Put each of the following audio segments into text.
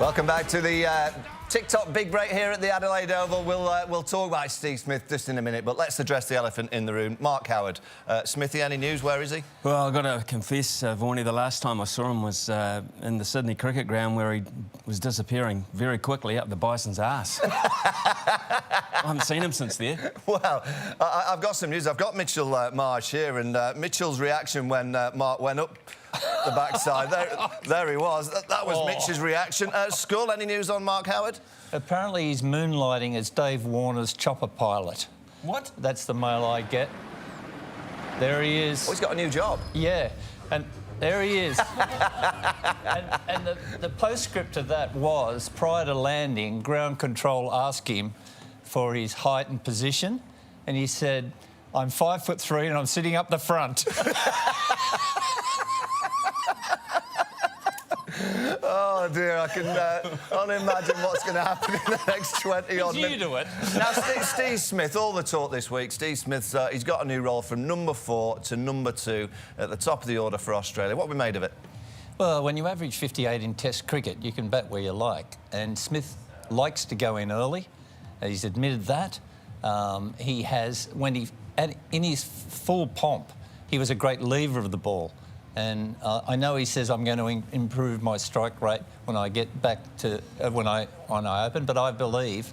Welcome back to the TikTok big break here at the Adelaide Oval. We'll talk about Steve Smith just in a minute, but let's address the elephant in the room. Mark Howard. Smithy, any news? Where is he? Well, I've got to confess, Vaughan, the last time I saw him was in the Sydney cricket ground where he was disappearing very quickly up the Bison's arse. I haven't seen him since there. Well, I've got some news. I've got Mitchell Marsh here, and Mitchell's reaction when Mark went up the backside. There he was. That was Mitch's reaction. Skull, any news on Mark Howard? Apparently he's moonlighting as Dave Warner's chopper pilot. What? That's the mail I get. There he is. Oh, he's got a new job. Yeah, and there he is. and the postscript to that was, prior to landing, ground control asked him for his height and position, and he said, "I'm 5'3" and I'm sitting up the front." Oh dear, I can only imagine what's going to happen in the next 20-odd minutes. You do it. Now, Steve Smith, all the talk this week. Steve Smith's he's got a new role from number 4 to number 2 at the top of the order for Australia. What have we made of it? Well, when you average 58 in Test cricket, you can bat where you like. And Smith likes to go in early. He's admitted that. He has, in his full pomp, he was a great lever of the ball. And I know he says, I'm going to improve my strike rate when I get back to when I open, but I believe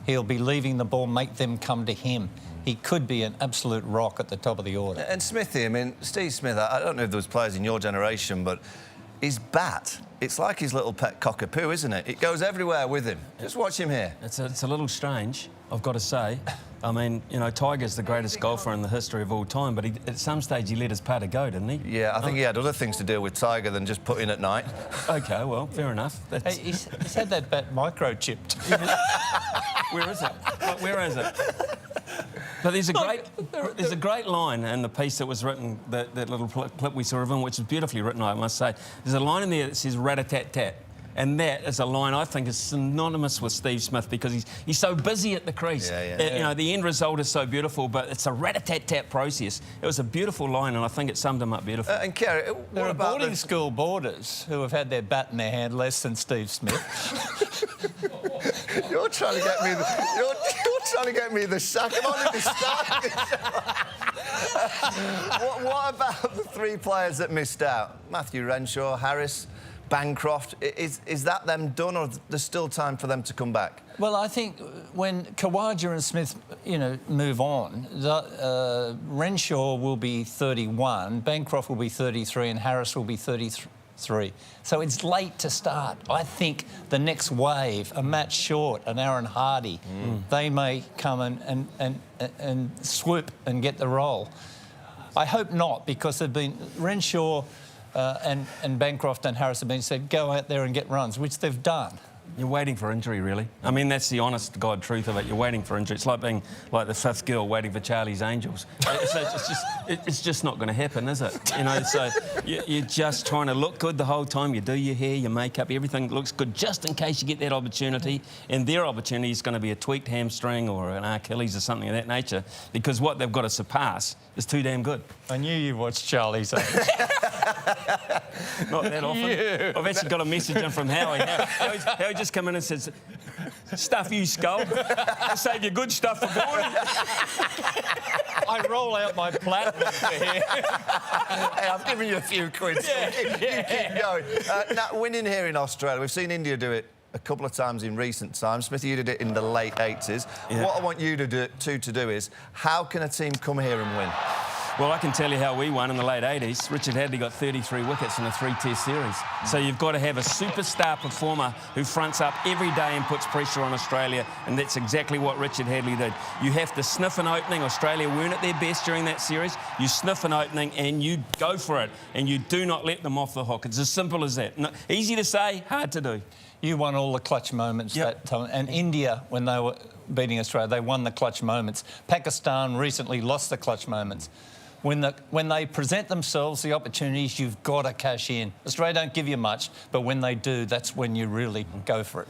he'll be leaving the ball, make them come to him. He could be an absolute rock at the top of the order. And Smithy, I mean, Steve Smith, I don't know if there was players in your generation, but his bat, it's like his little pet cockapoo, isn't it? It goes everywhere with him. Just watch him here. It's a little strange, I've got to say. I mean, you know, Tiger's the greatest golfer in the history of all time, but at some stage he let his putter go, didn't he? Yeah, I think he had other things to deal with Tiger than just putting at night. OK, well, fair enough. Hey, he's had that bat microchipped. Where is it? Where is it? But there's a great line in the piece that was written, that little clip we saw of him, which is beautifully written, I must say. There's a line in there that says rat-a-tat-tat. And that is a line I think is synonymous with Steve Smith because he's so busy at the crease. You know, the end result is so beautiful, but it's a rat-a-tat-tat process. It was a beautiful line, and I think it summed him up beautifully. And Kerry, there are boarding school boarders who have had their bat in their hand less than Steve Smith. You're trying to get me you're trying to get me the sack. I'm only the start. What about the 3 players that missed out? Matthew Renshaw, Harris, Bancroft. Is that them done, or there's still time for them to come back? Well, I think when Khawaja and Smith, you know, move on, Renshaw will be 31, Bancroft will be 33, and Harris will be 33. So it's late to start. I think the next wave, a Matt Short, an Aaron Hardy, they may come and swoop and get the role. I hope not, because they've been Renshaw. And Bancroft and Harris have been said, go out there and get runs, which they've done. You're waiting for injury, really. I mean, that's the honest God truth of it. You're waiting for injury. It's like being like the 5th girl waiting for Charlie's Angels. It's just not going to happen, is it? You know, so you're just trying to look good the whole time. You do your hair, your makeup, everything looks good just in case you get that opportunity. And their opportunity is going to be a tweaked hamstring or an Achilles or something of that nature, because what they've got to surpass is too damn good. I knew you watched Charlie's Angels. Not that often. Yeah. I've actually got a message in from Howie. Howie just come in and says, "Stuff you, Skull. I'll save your good stuff for Vaughan." I roll out my platinum for here. Hey, I've given you a few quid, so you keep going. Now, winning here in Australia, we've seen India do it a couple of times in recent times. Smithy, you did it in the late 80s. Yeah. What I want you to do is, how can a team come here and win? Well, I can tell you how we won in the late 80s. Richard Hadley got 33 wickets in a 3-test series. So you've got to have a superstar performer who fronts up every day and puts pressure on Australia, and that's exactly what Richard Hadley did. You have to sniff an opening. Australia weren't at their best during that series. You sniff an opening and you go for it, and you do not let them off the hook. It's as simple as that. No, easy to say, hard to do. You won all the clutch moments that time. And India, when they were beating Australia, they won the clutch moments. Pakistan recently lost the clutch moments. When they present themselves the opportunities, you've got to cash in. Australia don't give you much, but when they do, that's when you really go for it.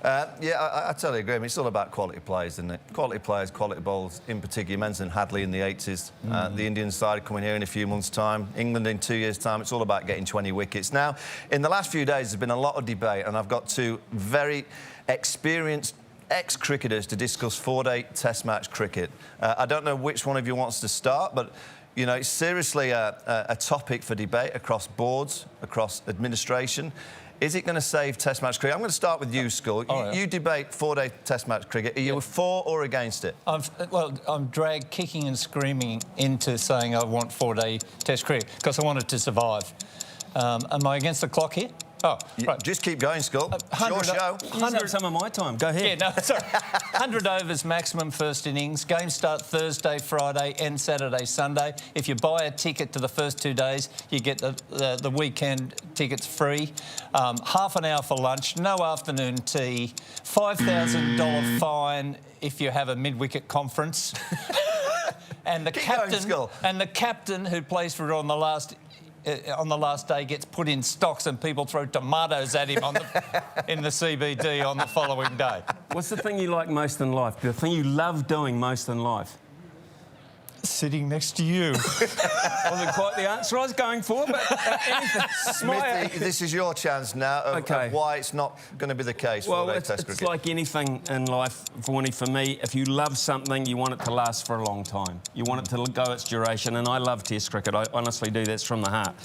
I totally agree. I mean, it's all about quality players, isn't it? Quality players, quality bowls. In particular, you mentioned Hadley in the 80s. The Indian side coming here in a few months' time. England in 2 years' time. It's all about getting 20 wickets. Now, in the last few days, there's been a lot of debate, and I've got two very experienced ex-cricketers to discuss four-day Test match cricket. I don't know which one of you wants to start, but you know, it's seriously a topic for debate across boards, across administration. Is it going to save Test match cricket? I'm going to start with you, Skull. You debate four-day Test match cricket. Are you for or against it? I'm dragged kicking and screaming into saying I want four-day Test cricket because I want it to survive. Am I against the clock here? Oh, right. Just keep going, Skull. It's your show. Use up some of my time. Go ahead. Yeah, no, sorry. 100 overs maximum first innings. Games start Thursday, Friday and Saturday, Sunday. If you buy a ticket to the first 2 days, you get the weekend tickets free. Half an hour for lunch, no afternoon tea. $5,000 fine if you have a mid-wicket conference. And the captain who plays for it on the last day gets put in stocks and people throw tomatoes at him in the CBD on the following day. What's the thing you like most in life? The thing you love doing most in life? Sitting next to you. Wasn't quite the answer I was going for, but anything. Smithy, this is your chance now of why it's not going to be the case for four-day Test cricket. It's like anything in life, Vaughanie, for me, if you love something, you want it to last for a long time. You want it to go its duration, and I love Test cricket. I honestly do. That's from the heart.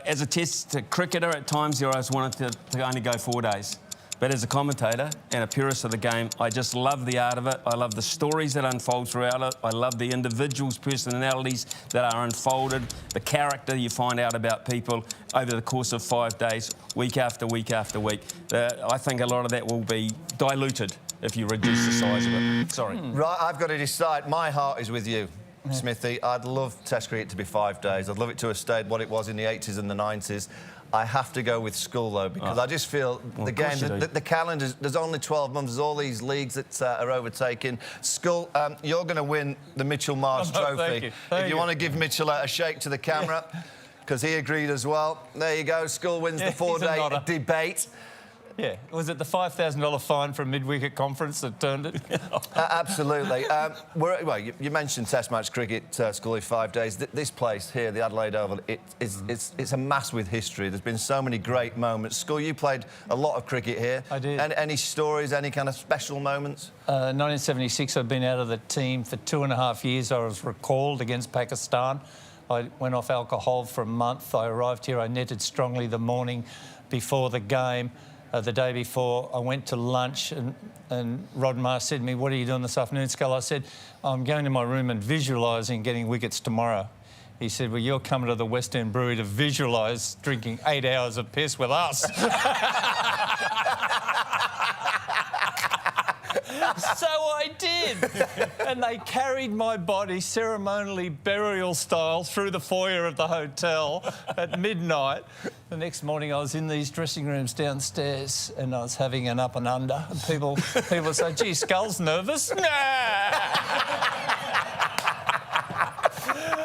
As a Test cricketer, at times, I always wanted to only go 4 days. But as a commentator and a purist of the game, I just love the art of it. I love the stories that unfold throughout it. I love the individuals' personalities that are unfolded, the character you find out about people over the course of 5 days, week after week after week. I think a lot of that will be diluted if you reduce the size of it. Sorry. Right, I've got to decide. My heart is with you, Smithy. I'd love Test cricket to be 5 days. I'd love it to have stayed what it was in the 80s and the 90s. I have to go with Skull, though, because I just feel the game, the calendar, there's only 12 months, there's all these leagues that are overtaken. Skull, you're going to win the Mitchell Marsh Trophy. If you want to give Mitchell a shake to the camera, because he agreed as well. There you go, Skull wins the four-day debate. Yeah, was it the $5,000 fine for a mid-wicket conference that turned it? Absolutely. Well, you mentioned Test match cricket, Scully, 5 days. This place here, the Adelaide Oval, it's a mass with history. There's been so many great moments. Scully, you played a lot of cricket here. I did. Any stories, any kind of special moments? 1976, I'd been out of the team for 2.5 years. I was recalled against Pakistan. I went off alcohol for a month. I arrived here, I netted strongly the morning before the game. The day before, I went to lunch and Rod Marsh said to me, "What are you doing this afternoon, Skull?" I said, "I'm going to my room and visualising getting wickets tomorrow." He said, "Well, you're coming to the West End Brewery to visualise drinking 8 hours of piss with us." So I did. And they carried my body ceremonially burial style through the foyer of the hotel at midnight. The next morning I was in these dressing rooms downstairs and I was having an up and under. And people say, "Gee, Skull's nervous." Nah.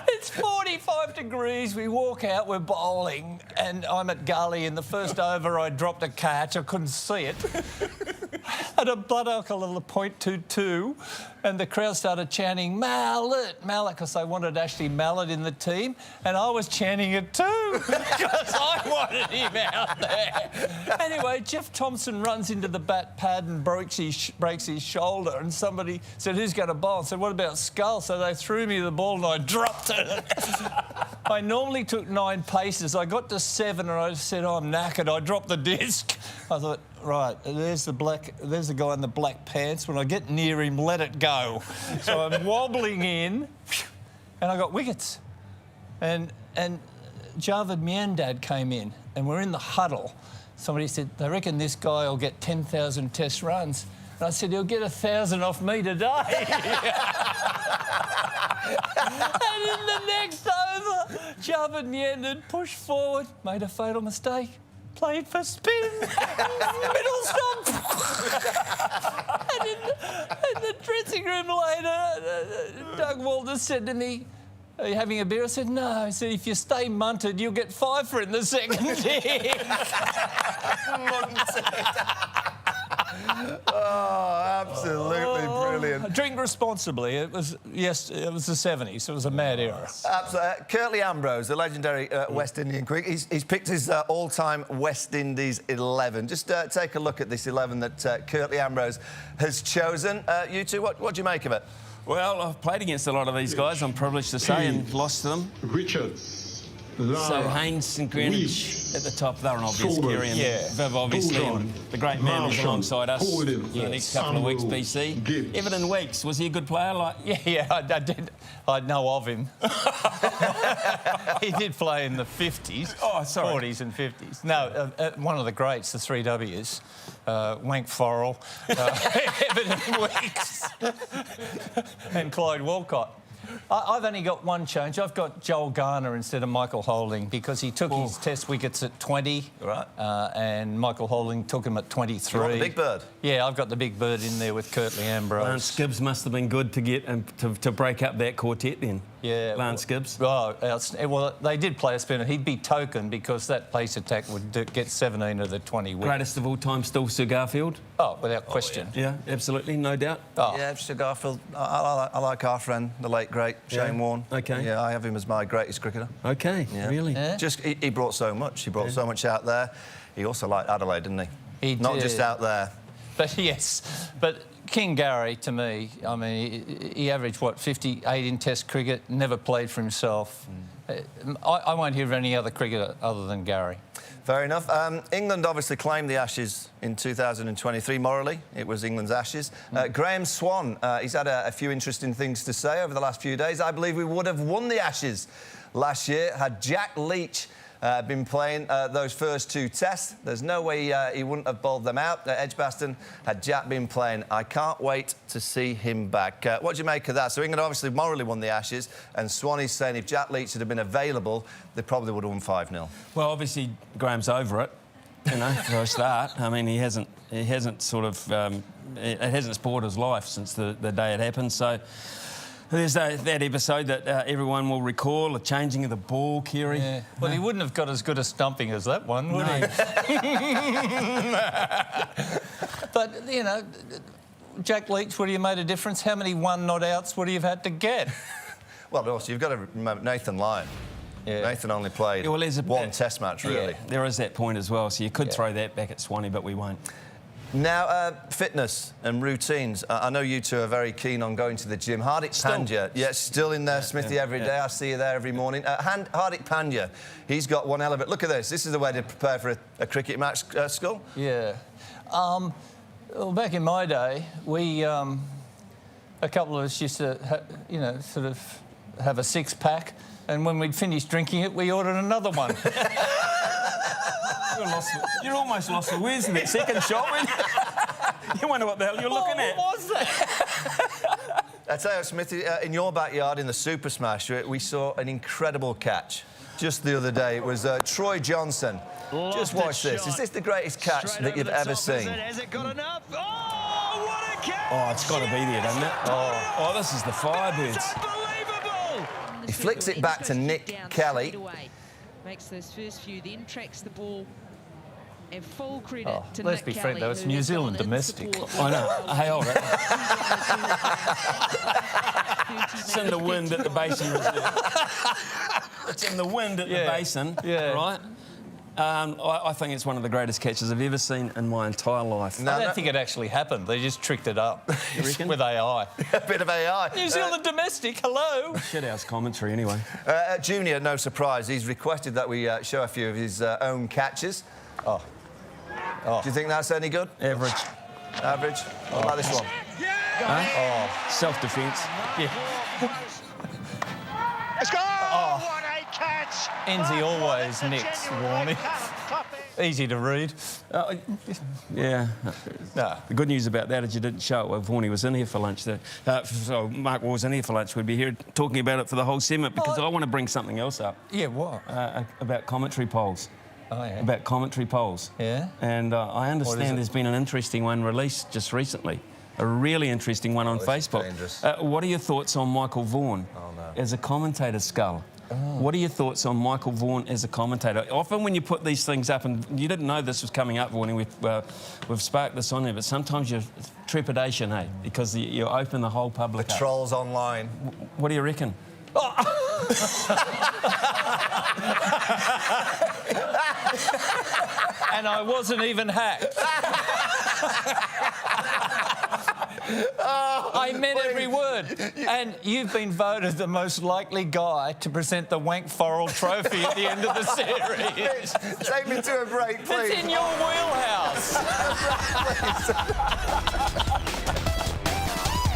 It's 45 degrees, we walk out, we're bowling, and I'm at gully. In the first over, I dropped a catch, I couldn't see it. Had a blood alcohol of 0.22, and the crowd started chanting, "Mallet, Mallet," because they wanted Ashley Mallet in the team, and I was chanting it too, because I wanted him out there. Anyway, Jeff Thompson runs into the bat pad and breaks his shoulder, and somebody said, "Who's going to bowl?" I said, "What about Skull?" So they threw me the ball and I dropped it. I normally took 9 paces. I got to 7 and I said, "Oh, I'm knackered." I dropped the disc. I thought, right, there's the guy in the black pants. When I get near him, let it go. So I'm wobbling in, and I got wickets. And Javed Miandad came in, and we're in the huddle. Somebody said, "They reckon this guy will get 10,000 Test runs." And I said, "He'll get 1,000 off me today." And in the next over, Javed Miandad pushed forward, made a fatal mistake. Played for spin, middle stump. And in the dressing room later, Doug Walters said to me, "Are you having a beer?" I said, "No." He said, "If you stay munted, you'll get 5 for it in the second innings." Drink responsibly. It was the 70s. It was a mad era. Absolutely. Curtly Ambrose, the legendary West Indian quick, he's picked his all-time West Indies 11. Just take a look at this 11 that Curtly Ambrose has chosen. You two, what do you make of it? Well, I've played against a lot of these guys, I'm privileged to say, and lost to them. Richards. So Haynes and Greenwich at the top, they're an obvious. Solberg, Kerry and Viv, obviously, and the great man who's alongside us for the next couple of weeks, BC. Gibbs. Everton Weeks, was he a good player? I did. I know of him. He did play in the 50s. Oh, sorry. 40s and 50s. No, one of the greats, the 3 Ws. Wank Forrell, Everton Weeks, and Clyde Walcott. I've only got one change. I've got Joel Garner instead of Michael Holding because he took his test wickets at 20, right? And Michael Holding took him at 23. You want the big bird? Yeah, I've got the big bird in there with Curtly Ambrose. Lance Gibbs must have been good to get to break up that quartet then. Yeah, Lance Gibbs. Oh, well, they did play a spinner. He'd be token because that pace attack would get 17 of the 20 wickets. Greatest of all time, still Sir Garfield. Oh, without question. Yeah, absolutely, no doubt. Oh. Yeah, Sir Garfield. I like our friend, the late great Shane Vaughan. Okay. Yeah, I have him as my greatest cricketer. Okay, really. Yeah. Just he brought so much. He brought so much out there. He also liked Adelaide, didn't he? He Not did. just out there. But yes, but King Gary, to me, I mean, he averaged, what, 58 in Test cricket, never played for himself. I won't hear of any other cricketer other than Gary. Fair enough. England obviously claimed the Ashes in 2023. Morally, it was England's Ashes. Graham Swan, he's had a few interesting things to say over the last few days. I believe we would have won the Ashes last year had Jack Leach been playing those first 2 tests. There's no way he wouldn't have bowled them out. Edgbaston, had Jack been playing. I can't wait to see him back. What do you make of that? So England obviously morally won the Ashes, and Swanee's saying if Jack Leach had been available, they probably would have won 5-0. Well, obviously Graham's over it, you know, for a start. I mean, he hasn't sort of it hasn't spoiled his life since the day it happened. So. There's that episode that everyone will recall, the changing of the ball, Kerry. Yeah. Well, he wouldn't have got as good a stumping as that one, would he? But, you know, Jack Leach, would he have made a difference? How many not-outs would he have had to get? Well, also, you've got to remember Nathan Lyon. Yeah. Nathan only played one Test match, really. Yeah, there is that point as well, so you could throw that back at Swanee, but we won't. Now, fitness and routines. I know you two are very keen on going to the gym. Hardik Pandya, still in there, Smithy, every day. I see you there every morning. Hardik Pandya, he's got one element. Look at this. This is the way to prepare for a cricket match, Skull. Yeah. Well, back in my day, we, a couple of us used to, you know, sort of have a 6-pack, and when we'd finished drinking it, we ordered another one. You're almost lost for words in that second shot, man. You wonder what the hell you're looking at. What was that? I tell you, Smithy, in your backyard in the Super Smash, we saw an incredible catch just the other day. It was Troy Johnson. Just watch this. Is this the greatest catch that you've ever seen? Has it got enough? Oh, what a catch! Oh, it's got to be there, doesn't it? Oh, this is the Firebirds. It's unbelievable! He flicks it back to Nick Kelly. Makes those first few, then tracks the ball. And full credit to let's Nick be frank, Kelly, though, it's who New has Zealand gone in domestic. support. I know. Hey, hold it. It's in the wind at the Basin Reserve. It's in the wind at the Basin, right? I think it's one of the greatest catches I've ever seen in my entire life. I don't think it actually happened. They just tricked it up with AI. A bit of AI. New Zealand domestic, hello. Shithouse commentary, anyway. Junior, no surprise, he's requested that we show a few of his own catches. Oh. Do you think that's any good? Average. Average? What about this one? Huh? Self-defence. Let's go! Oh, what a catch! Enzy always nicks, warning. Easy to read. Yeah. No. The good news about that is you didn't show it. Well, Vaughan was in here for lunch. So Mark was in here for lunch. We'd be here talking about it for the whole segment because I want to bring something else up. Yeah, what? About commentary polls. Oh, yeah. About commentary polls. Yeah? And I understand there's been an interesting one released just recently. A really interesting one on Facebook. Dangerous. What are your thoughts on Michael Vaughan as a commentator, Skull? What are your thoughts on Michael Vaughan as a commentator? Often when you put these things up, and you didn't know this was coming up, Vaughan, we've sparked this on there, but sometimes you're trepidation, eh? Because you open the whole public up. Trolls online. What do you reckon? And I wasn't even hacked. I meant every word. And you've been voted the most likely guy to present the Wank Forrell Trophy at the end of the series. Take me to a break, please. It's in your wheelhouse.